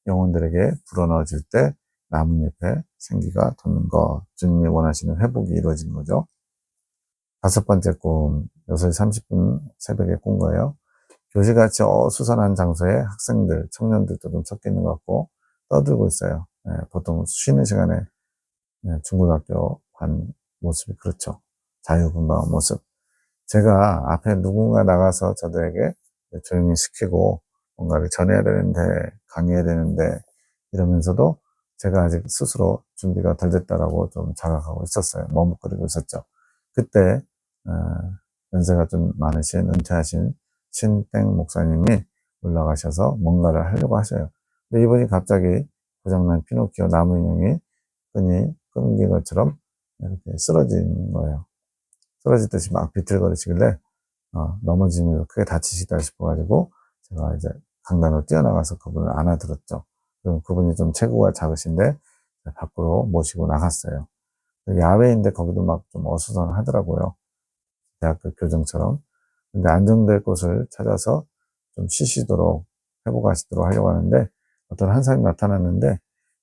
영혼들에게 불어넣어질 때 나뭇잎에 생기가 돋는 것, 주님이 원하시는 회복이 이루어지는 거죠. 5번째 꿈, 6시 30분 새벽에 꾼 거예요. 교실같이 어수선한 장소에 학생들, 청년들도 좀 섞여 있는 것 같고 떠들고 있어요. 보통 쉬는 시간에 중고등학교 반 모습이 그렇죠. 자유분방한 모습. 제가 앞에 누군가 나가서 저들에게 조용히 시키고 뭔가를 전해야 되는데, 강의해야 되는데 이러면서도 제가 아직 스스로 준비가 덜 됐다라고 좀 자각하고 있었어요. 머뭇거리고 있었죠. 그때 연세가 좀 많으신 은퇴하신 신땡 목사님이 올라가셔서 뭔가를 하려고 하셔요. 근데 이분이 갑자기 고장난 피노키오 나무 인형이 끈이 끊긴 것처럼 이렇게 쓰러진 거예요. 쓰러지듯이 막 비틀거리시길래 넘어지면서 크게 다치시다 싶어가지고 제가 이제 강단으로 뛰어나가서 그분을 안아들었죠. 그럼 그분이 좀 체구가 작으신데 밖으로 모시고 나갔어요. 야외인데 거기도 막 좀 어수선하더라고요. 대학교 교정처럼. 근데 안정될 곳을 찾아서 좀 쉬시도록 회복하시도록 하려고 하는데 어떤 한 사람이 나타났는데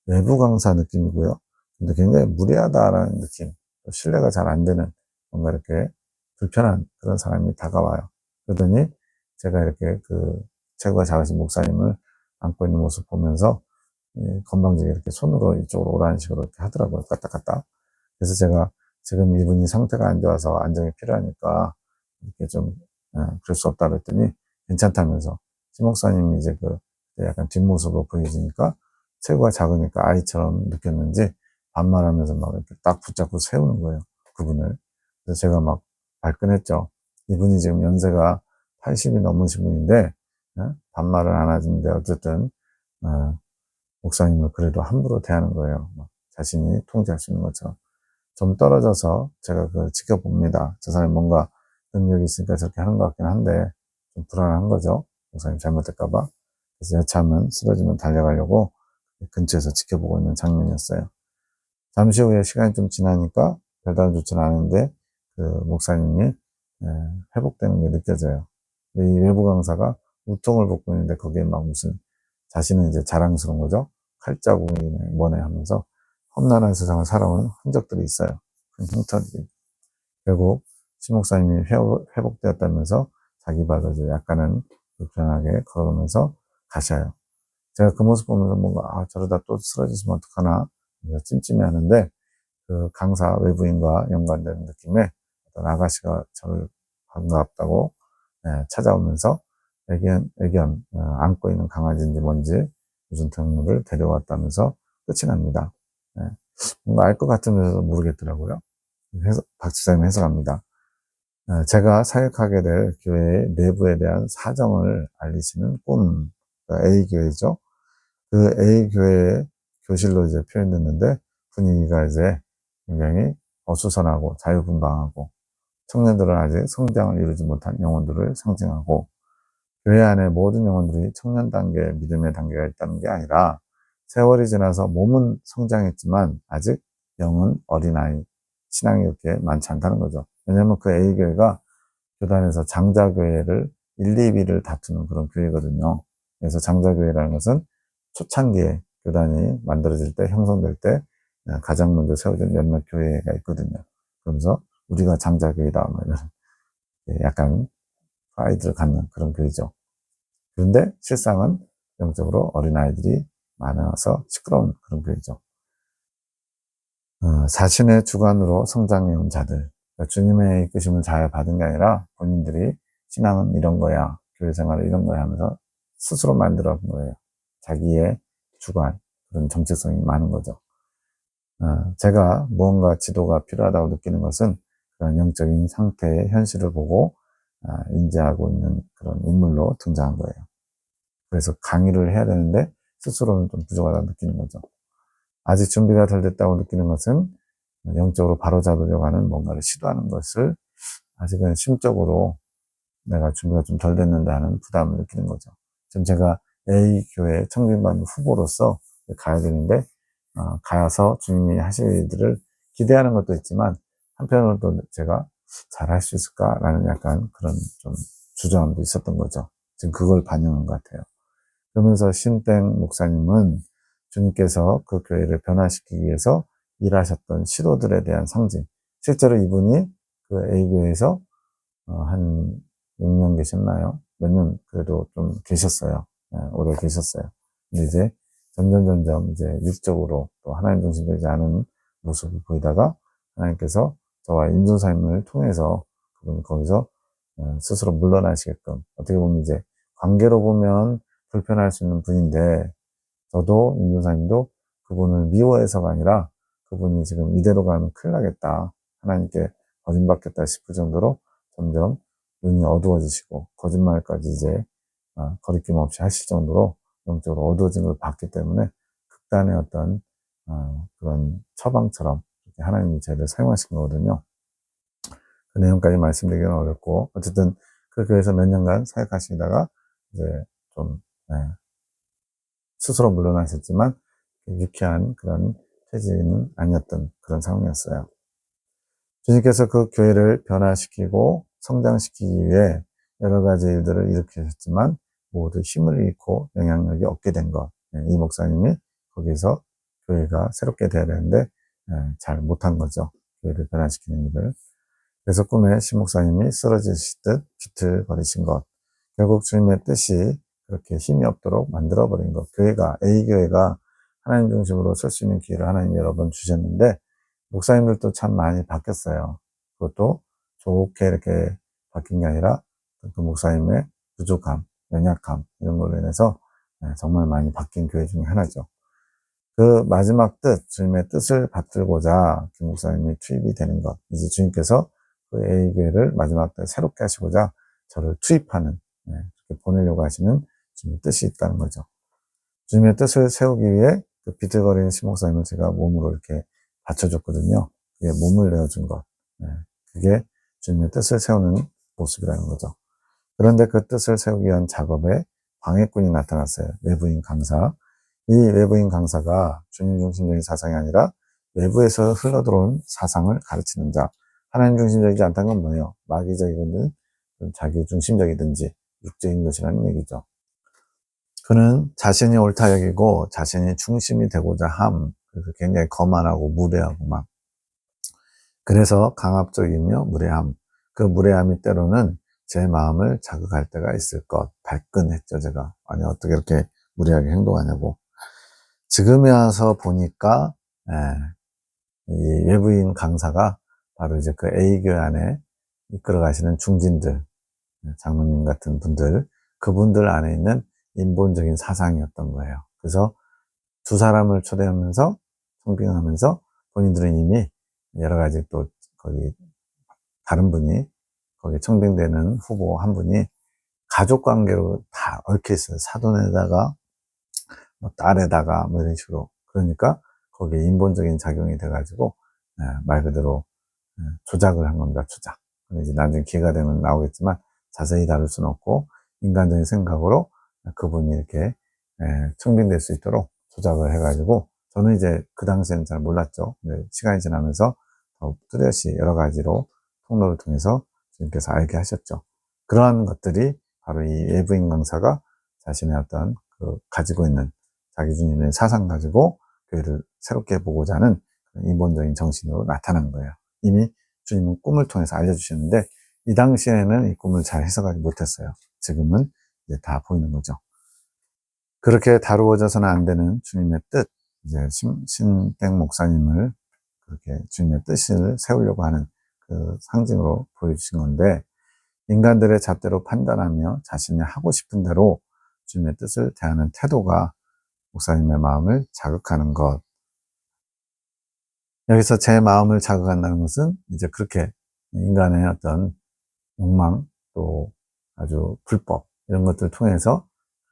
외부 강사 느낌이고요. 근데 굉장히 무례하다라는 느낌, 신뢰가 잘 안 되는 뭔가 이렇게 불편한 그런 사람이 다가와요. 그러더니 제가 이렇게 그 체구가 작으신 목사님을 안고 있는 모습 보면서 건방지게 이렇게 손으로 이쪽으로 오라는 식으로 이렇게 하더라고요. 까딱까딱. 그래서 제가 지금 이분이 상태가 안 좋아서 안정이 필요하니까 이렇게 좀 그럴 수 없다 그랬더니 괜찮다면서 신 목사님이 이제 그 약간 뒷모습으로 보여지니까 체구가 작으니까 아이처럼 느꼈는지 반말하면서 막 이렇게 딱 붙잡고 세우는 거예요. 그분을. 그래서 제가 막 발끈했죠. 이분이 지금 연세가 80이 넘으신 분인데 반말을 안 하는데 어쨌든 목사님을 그래도 함부로 대하는 거예요. 자신이 통제할 수 있는 것처럼. 좀 떨어져서 제가 그걸 지켜봅니다. 저 사람이 뭔가 능력이 있으니까 저렇게 하는 것 같긴 한데 좀 불안한 거죠. 목사님 잘못될까봐. 그래서 여차하면 쓰러지면 달려가려고 근처에서 지켜보고 있는 장면이었어요. 잠시 후에 시간이 좀 지나니까 별다른 좋지는 않은데 그 목사님이 회복되는 게 느껴져요. 이 외부 강사가 우통을 벗고 있는데 거기에 막 무슨 자신은 이제 자랑스러운 거죠. 칼자국이 뭐네 하면서 험난한 세상을 살아온 흔적들이 있어요. 큰 흉터들이. 결국 신 목사님이 회복되었다면서 자기 발로 이제 약간은 불편하게 걸어오면서 가셔요. 제가 그 모습 보면서 뭔가 저러다 또 쓰러지시면 어떡하나 찜찜해 하는데 그 강사 외부인과 연관되는 느낌에 어떤 아가씨가 저를 반갑다고 찾아오면서 애견 안고 있는 강아지인지 뭔지 무슨 동물을 데려왔다면서 끝이 납니다. 뭔가 알 것 같으면서도 모르겠더라고요. 박지사님 해석합니다. 제가 사역하게 될 교회의 내부에 대한 사정을 알리시는 꿈, 그러니까 A교회죠. 그 A교회의 교실로 이제 표현됐는데 분위기가 이제 굉장히 어수선하고 자유분방하고 청년들은 아직 성장을 이루지 못한 영혼들을 상징하고 교회 안에 모든 영혼들이 청년 단계, 믿음의 단계가 있다는 게 아니라 세월이 지나서 몸은 성장했지만 아직 영은 어린아이, 신앙이 그렇게 많지 않다는 거죠. 왜냐하면 그 A교회가 교단에서 장자교회를 1, 2위를 다투는 그런 교회거든요. 그래서 장자교회라는 것은 초창기에 교단이 만들어질 때, 형성될 때 가장 먼저 세워진 몇몇 교회가 있거든요. 그러면서 우리가 장자교회다, 뭐 이런 약간 프라이드를 갖는 그런 교회죠. 그런데 실상은 영적으로 어린아이들이 많아서 시끄러운 그런 교회죠. 자신의 주관으로 성장해온 자들, 그러니까 주님의 이끄심을 잘 받은 게 아니라 본인들이 신앙은 이런 거야, 교회 생활은 이런 거야 하면서 스스로 만들어 본 거예요. 자기의 주관, 그런 정체성이 많은 거죠. 제가 무언가 지도가 필요하다고 느끼는 것은 그런 영적인 상태의 현실을 보고 인지하고 있는 그런 인물로 등장한 거예요. 그래서 강의를 해야 되는데 스스로는 좀 부족하다고 느끼는 거죠. 아직 준비가 덜 됐다고 느끼는 것은 영적으로 바로잡으려고 하는 뭔가를 시도하는 것을 아직은 심적으로 내가 준비가 좀 덜 됐는데 하는 부담을 느끼는 거죠. 지금 제가 A교회 청빙반 후보로서 가야 되는데, 가서 주님이 하실 일들을 기대하는 것도 있지만, 한편으로 또 제가 잘할 수 있을까라는 약간 그런 좀 주저함도 있었던 거죠. 지금 그걸 반영한 것 같아요. 그러면서 신땡 목사님은 주님께서 그 교회를 변화시키기 위해서 일하셨던 시도들에 대한 상징. 실제로 이분이 그 A교회에서 한 6년 계셨나요? 몇 년 그래도 좀 계셨어요. 오래 계셨어요. 근데 이제 점점 이제 육적으로 또 하나님 중심되지 않은 모습을 보이다가 하나님께서 저와 임준사님을 통해서 그분이 거기서 스스로 물러나시게끔, 어떻게 보면 이제 관계로 보면 불편할 수 있는 분인데, 저도 임준사님도 그분을 미워해서가 아니라 그분이 지금 이대로 가면 큰일 나겠다, 하나님께 버림받겠다 싶을 정도로 점점 눈이 어두워지시고 거짓말까지 이제 거리낌 없이 하실 정도로 영적으로 어두워진 걸 봤기 때문에, 극단의 어떤 그런 처방처럼 이렇게 하나님이 저를 사용하신 거거든요. 그 내용까지 말씀드리기는 어렵고, 어쨌든 그 교회에서 몇 년간 사역하시다가 이제 좀 스스로 물러나셨지만 유쾌한 그런 체질은 아니었던 그런 상황이었어요. 주님께서 그 교회를 변화시키고 성장시키기 위해 여러 가지 일들을 일으키셨지만 모두 힘을 잃고 영향력이 없게 된 것. 이 목사님이 거기서 교회가 새롭게 돼야 되는데 잘 못한 거죠. 교회를 변화시키는 일을. 그래서 꿈에 시 목사님이 쓰러지시듯 비틀거리신 것. 결국 주님의 뜻이 그렇게 힘이 없도록 만들어버린 것. 교회가, A교회가 하나님 중심으로 설 수 있는 기회를 하나님 여러 번 주셨는데, 목사님들도 참 많이 바뀌었어요. 그것도 좋게 이렇게 바뀐 게 아니라 그 목사님의 부족함, 연약함 이런 걸로 인해서 정말 많이 바뀐 교회 중에 하나죠. 그 마지막 뜻, 주님의 뜻을 받들고자 김 목사님이 투입이 되는 것. 이제 주님께서 그 A교회를 마지막 때 새롭게 하시고자 저를 투입하는, 그렇게 보내려고 하시는 주님의 뜻이 있다는 거죠. 주님의 뜻을 세우기 위해 그 비틀거리는 시 목사님을 제가 몸으로 이렇게 받쳐줬거든요. 그게 몸을 내어준 것. 그게 주님의 뜻을 세우는 모습이라는 거죠. 그런데 그 뜻을 세우기 위한 작업에 방해꾼이 나타났어요. 외부인 강사. 이 외부인 강사가 주님 중심적인 사상이 아니라 외부에서 흘러들어온 사상을 가르치는 자. 하나님 중심적이지 않다는 건 뭐예요? 마귀적이든 자기 중심적이든지 육적인 것이라는 얘기죠. 그는 자신이 옳다 여기고 자신이 중심이 되고자 함. 그래서 굉장히 거만하고 무례하고 막. 그래서 강압적이며 무례함. 그 무례함이 때로는 제 마음을 자극할 때가 있을 것. 발끈했죠, 제가. 아니, 어떻게 이렇게 무례하게 행동하냐고. 지금에 와서 보니까, 이 외부인 강사가 바로 이제 그 A교회 안에 이끌어 가시는 중진들, 장로님 같은 분들, 그분들 안에 있는 인본적인 사상이었던 거예요. 그래서 두 사람을 초대하면서 청빙하면서 본인들은 이미 여러 가지 또 거기 다른 분이 거기 청빙되는 후보 한 분이 가족 관계로 다 얽혀 있어요. 사돈에다가 뭐 딸에다가 뭐 이런 식으로. 그러니까 거기에 인본적인 작용이 돼가지고 말 그대로 조작을 한 겁니다. 조작. 이제 나중에 기회가 되면 나오겠지만 자세히 다룰 수는 없고, 인간적인 생각으로 그분이 이렇게 청빙될 수 있도록 조작을 해가지고, 저는 이제 그 당시에는 잘 몰랐죠. 근데 시간이 지나면서 더욱 뚜렷이 여러 가지로 통로를 통해서 주님께서 알게 하셨죠. 그러한 것들이 바로 이 외부인 강사가 자신의 어떤 그 가지고 있는 자기 주님의 사상 가지고 교회를 새롭게 보고자 하는 인본적인 정신으로 나타난 거예요. 이미 주님은 꿈을 통해서 알려주셨는데, 이 당시에는 이 꿈을 잘 해석하지 못했어요. 지금은 이제 다 보이는 거죠. 그렇게 다루어져서는 안 되는 주님의 뜻, 이제 신땡 목사님을 그렇게 주님의 뜻을 세우려고 하는 그 상징으로 보여주신 건데, 인간들의 잣대로 판단하며 자신이 하고 싶은 대로 주님의 뜻을 대하는 태도가 목사님의 마음을 자극하는 것. 여기서 제 마음을 자극한다는 것은 이제 그렇게 인간의 어떤 욕망, 또 아주 불법, 이런 것들을 통해서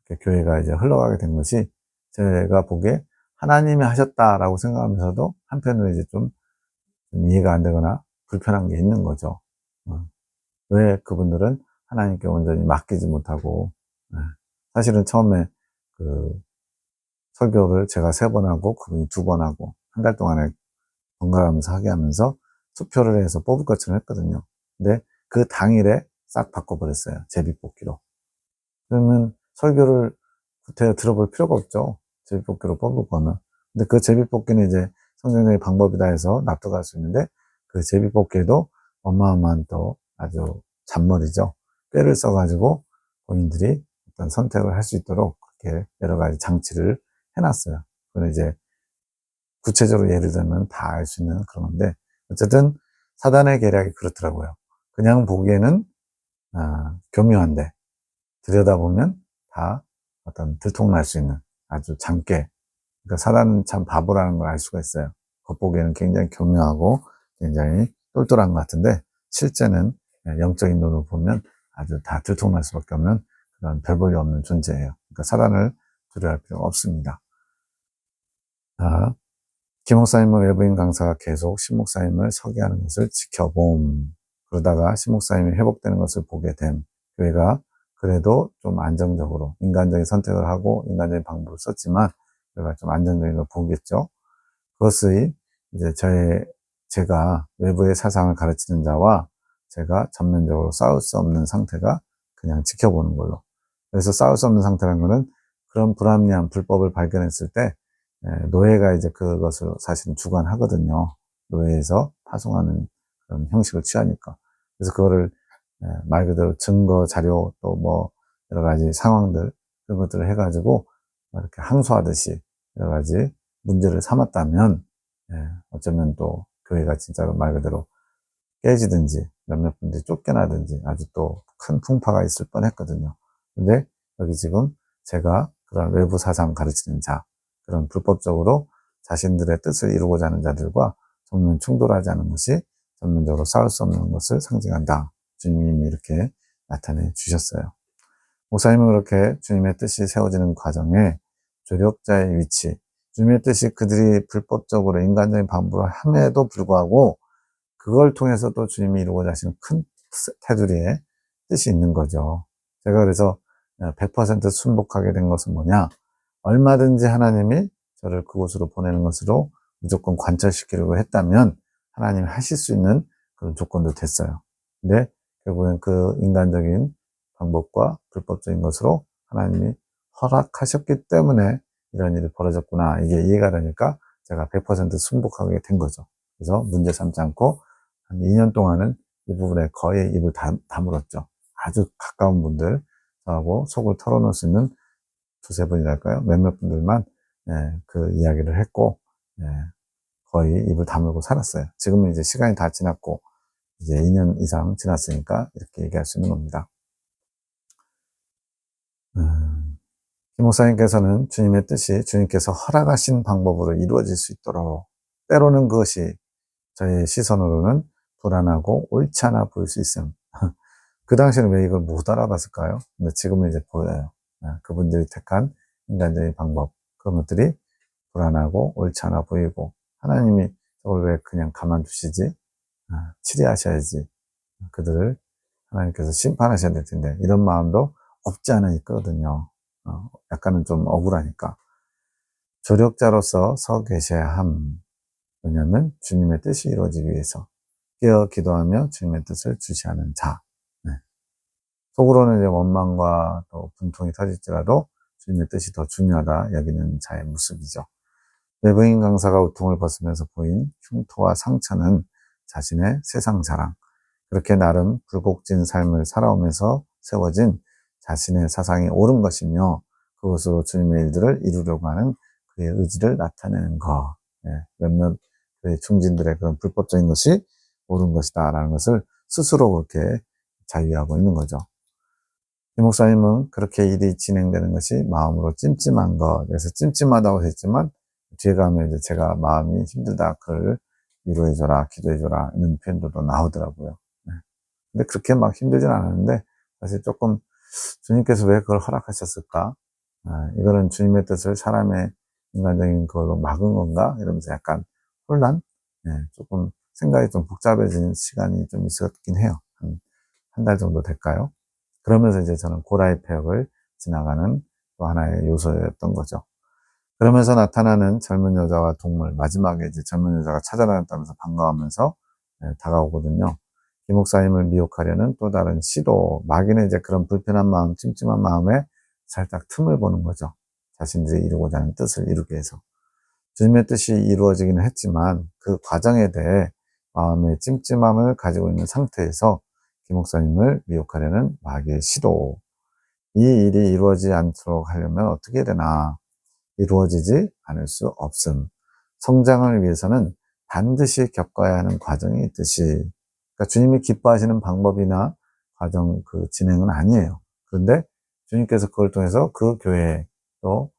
이렇게 교회가 이제 흘러가게 된 것이, 제가 보기에 하나님이 하셨다라고 생각하면서도 한편으로 이제 좀 이해가 안 되거나 불편한 게 있는 거죠. 왜 그분들은 하나님께 온전히 맡기지 못하고, 사실은 처음에 그 설교를 제가 3번 하고 그분이 2번 하고 한 달 동안에 번갈아가면서 하게 하면서 투표를 해서 뽑을 것처럼 했거든요. 근데 그 당일에 싹 바꿔버렸어요. 제비뽑기로. 그러면 설교를 구태 들어볼 필요가 없죠. 제비뽑기로 뽑을 거면. 근데 그 제비뽑기는 이제 성경적인 방법이다 해서 납득할 수 있는데, 그 제비뽑기에도 어마어마한 또 아주 잔머리죠. 꾀를 써가지고 본인들이 어떤 선택을 할 수 있도록 그렇게 여러 가지 장치를 해놨어요. 그건 이제 구체적으로 예를 들면 다 알 수 있는 그런 건데, 어쨌든 사단의 계략이 그렇더라고요. 그냥 보기에는 교묘한데 들여다보면 다 어떤 들통날 수 있는 아주 장깨. 그러니까 사단은 참 바보라는 걸 알 수가 있어요. 겉보기에는 굉장히 교묘하고 굉장히 똘똘한 것 같은데, 실제는 영적인 눈으로 보면 아주 다 들통날 수밖에 없는 그런 별 볼일 없는 존재예요. 그러니까 사단을 두려워할 필요가 없습니다. 김 목사님은 외부인 강사가 계속 신 목사님을 서기하는 것을 지켜봄. 그러다가 신 목사님이 회복되는 것을 보게 됨. 교회가 그래도 좀 안정적으로 인간적인 선택을 하고 인간적인 방법을 썼지만 교회가 좀 안정적인 걸 보겠죠. 그것이 이제 제가 외부의 사상을 가르치는 자와 제가 전면적으로 싸울 수 없는 상태가 그냥 지켜보는 걸로. 그래서 싸울 수 없는 상태라는 거는 그런 불합리한 불법을 발견했을 때 노예가 이제 그것을 사실은 주관하거든요. 노예에서 파송하는 그런 형식을 취하니까. 그래서 그거를 말 그대로 증거, 자료, 또 뭐 여러 가지 상황들, 그런 것들을 해가지고 이렇게 항소하듯이 여러 가지 문제를 삼았다면, 어쩌면 또 교회가 진짜로 말 그대로 깨지든지 몇몇 분들이 쫓겨나든지 아주 또 큰 풍파가 있을 뻔 했거든요. 근데 여기 지금 제가 그런 외부 사상 가르치는 자, 그런 불법적으로 자신들의 뜻을 이루고자 하는 자들과 정면 충돌하지 않은 것이 전면적으로 싸울 수 없는 것을 상징한다. 주님이 이렇게 나타내 주셨어요. 목사님은 그렇게 주님의 뜻이 세워지는 과정에 조력자의 위치, 주님의 뜻이 그들이 불법적으로 인간적인 방법을 함에도 불구하고 그걸 통해서 또 주님이 이루고자 하시는 큰 테두리에 뜻이 있는 거죠. 제가 그래서 100% 순복하게 된 것은 뭐냐? 얼마든지 하나님이 저를 그곳으로 보내는 것으로 무조건 관철시키려고 했다면 하나님이 하실 수 있는 그런 조건도 됐어요. 근데 결국엔 그 인간적인 방법과 불법적인 것으로 하나님이 허락하셨기 때문에 이런 일이 벌어졌구나. 이게 이해가 되니까 제가 100% 순복하게 된 거죠. 그래서 문제 삼지 않고 한 2년 동안은 이 부분에 거의 입을 다물었죠. 아주 가까운 분들, 저하고 속을 털어놓을 수 있는 2-3분이랄까요? 몇몇 분들만, 그 이야기를 했고, 거의 입을 다물고 살았어요. 지금은 이제 시간이 다 지났고, 이제 2년 이상 지났으니까 이렇게 얘기할 수 있는 겁니다. 김 목사님께서는 주님의 뜻이 주님께서 허락하신 방법으로 이루어질 수 있도록, 때로는 그것이 저의 시선으로는 불안하고 옳지 않아 보일 수 있음. 그 당시에는 왜 이걸 못 알아봤을까요? 근데 지금은 이제 보여요. 그분들이 택한 인간적인 방법, 그런 것들이 불안하고 옳지 않아 보이고, 하나님이 저걸 왜 그냥 가만두시지? 치리하셔야지. 그들을 하나님께서 심판하셔야 될 텐데, 이런 마음도 없지 않아 있거든요. 약간은 좀 억울하니까. 조력자로서 서 계셔야 함. 왜냐하면 주님의 뜻이 이루어지기 위해서 깨어 기도하며 주님의 뜻을 주시하는 자. 속으로는 이제 원망과 또 분통이 터질지라도 주님의 뜻이 더 중요하다 여기는 자의 모습이죠. 외부인 강사가 우통을 벗으면서 보인 흉터와 상처는 자신의 세상 자랑, 그렇게 나름 굴곡진 삶을 살아오면서 세워진 자신의 사상이 옳은 것이며 그것으로 주님의 일들을 이루려고 하는 그의 의지를 나타내는 것. 몇몇 그의 중진들의 그런 불법적인 것이 옳은 것이다 라는 것을 스스로 그렇게 자유하고 있는 거죠. 이 목사님은 그렇게 일이 진행되는 것이 마음으로 찜찜한 것. 그래서 찜찜하다고 했지만 뒤에 가면 이제 제가 마음이 힘들다. 그걸 위로해줘라, 기도해줘라. 이런 표현도 나오더라고요. 근데 그렇게 막 힘들진 않았는데 사실 조금 주님께서 왜 그걸 허락하셨을까? 이거는 주님의 뜻을 사람의 인간적인 걸로 막은 건가? 이러면서 약간 혼란? 조금 생각이 좀 복잡해진 시간이 좀 있었긴 해요. 한 달 정도 될까요? 그러면서 이제 저는 고라이 폐역을 지나가는 또 하나의 요소였던 거죠. 그러면서 나타나는 젊은 여자와 동물, 마지막에 이제 젊은 여자가 찾아다녔다면서 반가워하면서 다가오거든요. 김 목사님을 미혹하려는 또 다른 시도, 마귀는 이제 그런 불편한 마음, 찜찜한 마음에 살짝 틈을 보는 거죠. 자신들이 이루고자 하는 뜻을 이루기 위해서. 주님의 뜻이 이루어지기는 했지만 그 과정에 대해 마음의 찜찜함을 가지고 있는 상태에서 김 목사님을 미혹하려는 마귀의 시도. 이 일이 이루어지지 않도록 하려면 어떻게 해야 되나? 이루어지지 않을 수 없음. 성장을 위해서는 반드시 겪어야 하는 과정이 있듯이, 그러니까 주님이 기뻐하시는 방법이나 과정 그 진행은 아니에요. 그런데 주님께서 그걸 통해서 그 교회에 또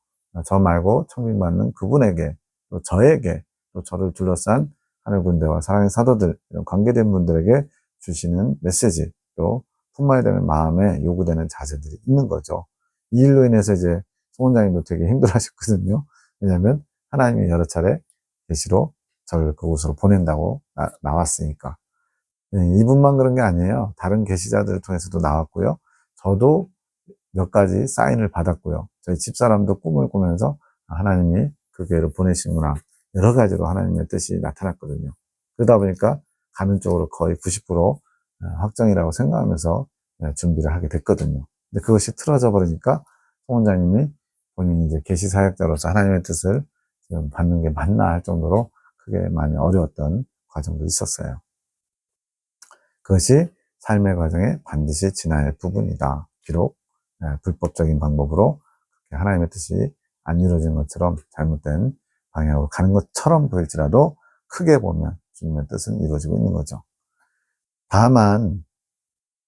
저 말고 청빙받는 그분에게 또 저에게 또 저를 둘러싼 하늘 군대와 사랑의 사도들 이런 관계된 분들에게 주시는 메시지 또 품어야 되는 마음에 요구되는 자세들이 있는 거죠. 이 일로 인해서 이제 송 원장님도 되게 힘들어하셨거든요. 왜냐하면 하나님이 여러 차례 계시로 저를 그곳으로 보낸다고 나왔으니까. 이분만 그런 게 아니에요. 다른 계시자들을 통해서도 나왔고요. 저도 몇 가지 사인을 받았고요. 저희 집사람도 꿈을 꾸면서 하나님이 그 교회로 보내시는구나. 여러 가지로 하나님의 뜻이 나타났거든요. 그러다 보니까 가는 쪽으로 거의 90% 확정이라고 생각하면서 준비를 하게 됐거든요. 근데 그것이 틀어져 버리니까 송 원장님이 본인이 이제 계시 사역자로서 하나님의 뜻을 지금 받는 게 맞나 할 정도로 크게 많이 어려웠던 과정도 있었어요. 그것이 삶의 과정에 반드시 지나야 할 부분이다. 비록 불법적인 방법으로 하나님의 뜻이 안 이루어지는 것처럼 잘못된 방향으로 가는 것처럼 보일지라도 크게 보면 주님의 뜻은 이루어지고 있는 거죠. 다만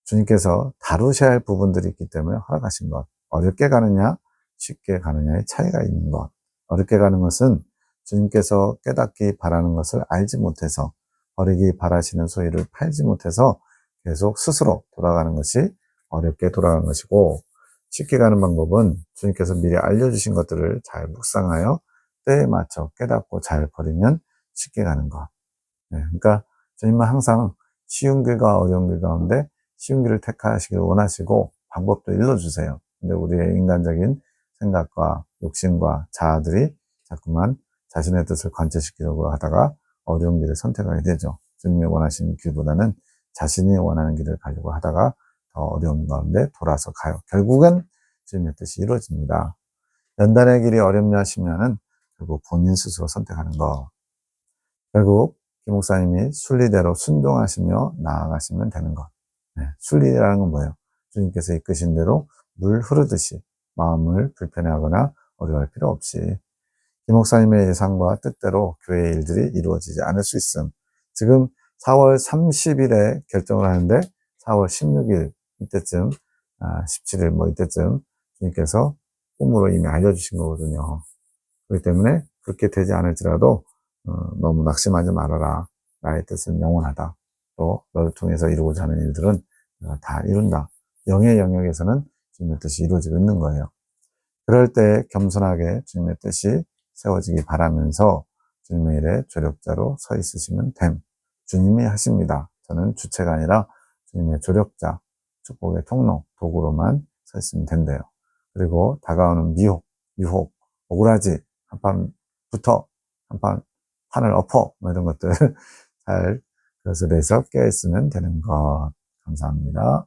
주님께서 다루셔야 할 부분들이 있기 때문에 허락하신 것. 어렵게 가느냐 쉽게 가느냐의 차이가 있는 것. 어렵게 가는 것은 주님께서 깨닫기 바라는 것을 알지 못해서 버리기 바라시는 소유를 팔지 못해서 계속 스스로 돌아가는 것이 어렵게 돌아가는 것이고, 쉽게 가는 방법은 주님께서 미리 알려주신 것들을 잘 묵상하여 때에 맞춰 깨닫고 잘 버리면 쉽게 가는 것. 그러니까 주님은 항상 쉬운 길과 어려운 길 가운데 쉬운 길을 택하시길 원하시고 방법도 일러주세요. 근데 우리의 인간적인 생각과 욕심과 자아들이 자꾸만 자신의 뜻을 관철시키려고 하다가 어려운 길을 선택하게 되죠. 주님이 원하시는 길보다는 자신이 원하는 길을 가려고 하다가 더 어려운 가운데 돌아서 가요. 결국은 주님의 뜻이 이루어집니다. 연단의 길이 어렵냐 싶냐는 결국 본인 스스로 선택하는 거. 결국 김 목사님이 순리대로 순종하시며 나아가시면 되는 것. 순리라는 건 뭐예요? 주님께서 이끄신 대로 물 흐르듯이 마음을 불편해하거나 어려워할 필요 없이 김 목사님의 예상과 뜻대로 교회의 일들이 이루어지지 않을 수 있음. 지금 4월 30일에 결정을 하는데 4월 16일 이때쯤 17일 뭐 이때쯤 주님께서 꿈으로 이미 알려주신 거거든요. 그렇기 때문에 그렇게 되지 않을지라도 너무 낙심하지 말아라. 나의 뜻은 영원하다. 또 너를 통해서 이루고자 하는 일들은 다 이룬다. 영의 영역에서는 주님의 뜻이 이루어지고 있는 거예요. 그럴 때 겸손하게 주님의 뜻이 세워지기 바라면서 주님의 일에 조력자로 서 있으시면 됨. 주님이 하십니다. 저는 주체가 아니라 주님의 조력자, 축복의 통로, 도구로만 서 있으면 된대요. 그리고 다가오는 미혹, 유혹, 억울하지, 한판 붙어, 한판 판을 엎어, 뭐 이런 것들 잘 그것에 대해서 깨어있으면 되는 것. 감사합니다.